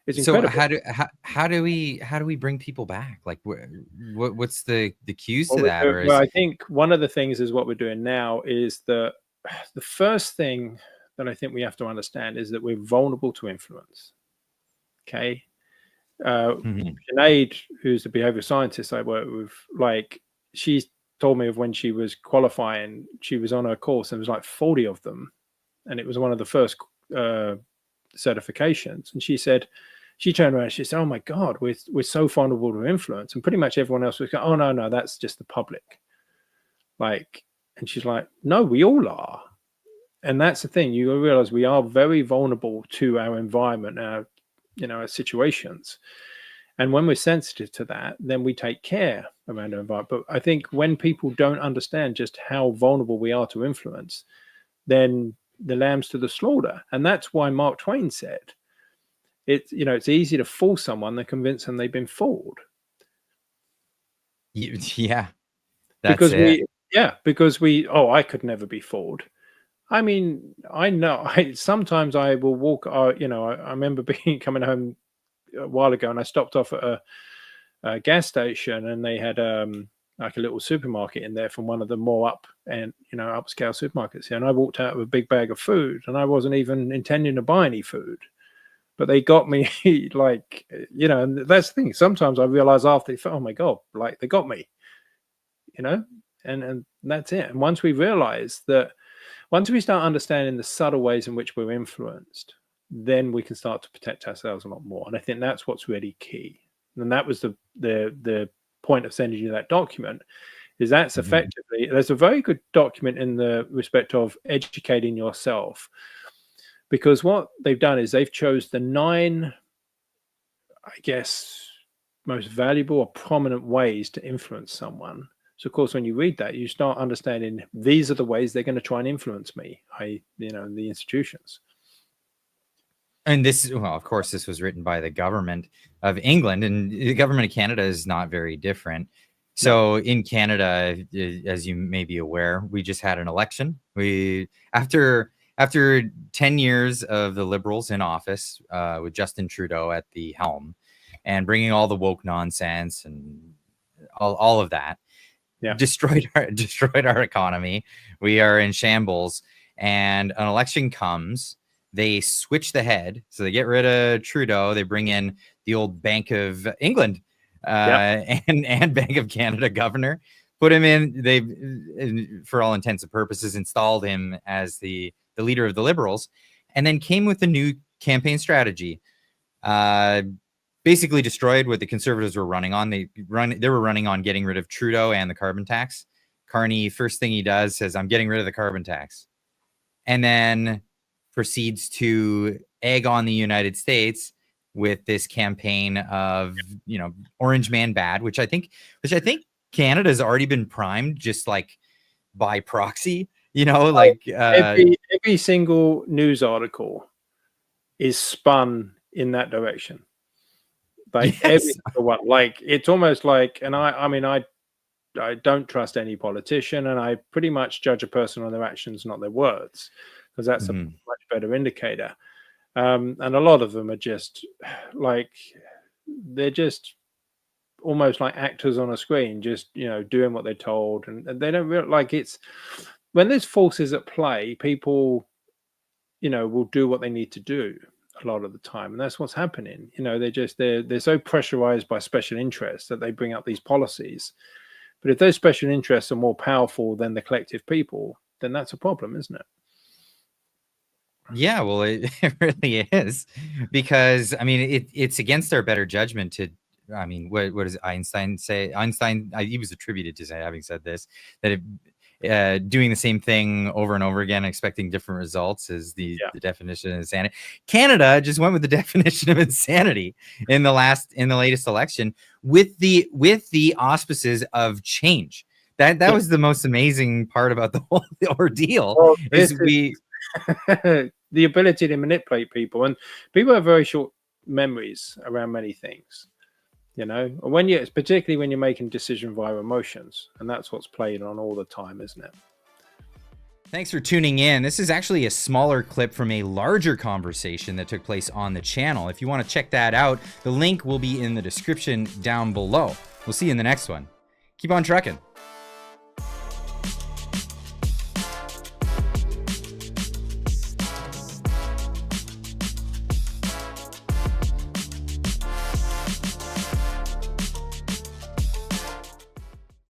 It's So incredible. how do we bring people back? Like what's the cues to What that, or well, is I think one of the things is what we're doing now is that the first thing that I think we have to understand is that we're vulnerable to influence. Okay. Mhm. Sinead, who's the behavioral scientist I work with, like she told me of when she was qualifying, she was on her course and there was like 40 of them. And it was one of the first uh, certifications. And she said, she turned around and she said, "Oh my God, we're so vulnerable to influence." And pretty much everyone else was going, "Oh no, that's just the public." Like, and she's like, "No, we all are." And that's the thing. You realize we are very vulnerable to our environment, our situations. And when we're sensitive to that, then we take care around our environment. But I think when people don't understand just how vulnerable we are to influence, then the lambs to the slaughter. And that's why Mark Twain said, it's easy to fool someone than convince them they've been fooled. Yeah, that's Because it. I could never be fooled. I mean, I know. Sometimes I will walk. I remember coming home a while ago, and I stopped off at a gas station, and they had like a little supermarket in there from one of the more upscale supermarkets here. And I walked out with a big bag of food, and I wasn't even intending to buy any food, but they got me like And that's the thing. Sometimes I realize after, oh my God, like they got me, you know, and that's it. And once we start understanding the subtle ways in which we're influenced, then we can start to protect ourselves a lot more. And I think that's what's really key. And that was the point of sending you that document. Is that's Mhm. effectively there's a very good document in the respect of educating yourself, because what they've done is they've chose the 9, I guess, most valuable or prominent ways to influence someone. So, of course, when you read that, you start understanding these are the ways they're going to try and influence me, the institutions. And well, of course, this was written by the government of England, and the government of Canada is not very different. No. So in Canada, as you may be aware, we just had an election. We after 10 years of the Liberals in office, with Justin Trudeau at the helm, and bringing all the woke nonsense and all of that, Yeah. destroyed our economy. We are in shambles, and an election comes. They switch the head, so they get rid of Trudeau. They bring in the old Bank of England Yeah. and Bank of Canada governor. Put him in. They, for all intents and purposes, installed him as the leader of the Liberals, and then came with a new campaign strategy. Uh, Basically destroyed what the Conservatives were running on. They were running on getting rid of Trudeau and the carbon tax. Carney, first thing he does, says, "I'm getting rid of the carbon tax," and then proceeds to egg on the United States with this campaign of Orange Man bad, which I think Canada's already been primed, just like by proxy. Oh, Like every single news article is spun in that direction. Like every yes. single one. Like it's almost like, and I mean, I don't trust any politician, and I pretty much judge a person on their actions, not their words, because that's a Mhm. much better indicator. And a lot of them are just like they're just almost like actors on a screen, just doing what they're told, and they don't really like it's when there's forces at play, people will do what they need to do a lot of the time, and that's what's happening. They're so pressurized by special interests that they bring up these policies. But if those special interests are more powerful than the collective people, then that's a problem, isn't it? Yeah, well, it really is, because I mean, it's against our better judgment to. I mean, what does Einstein say? He was attributed to say, having said this, that doing the same thing over and over again, expecting different results, is Yeah. the definition of insanity. Canada just went with the definition of insanity in the latest election, with the auspices of change. That Yeah. was the most amazing part about the whole ordeal. Well, this Is is we the ability to manipulate people, and people have very short memories around many things. Particularly when you're making decision via emotions, and that's what's played on all the time, isn't it? Thanks for tuning in. This is actually a smaller clip from a larger conversation that took place on the channel. If you want to check that out, the link will be in the description down below. We'll see you in the next one. Keep on trucking.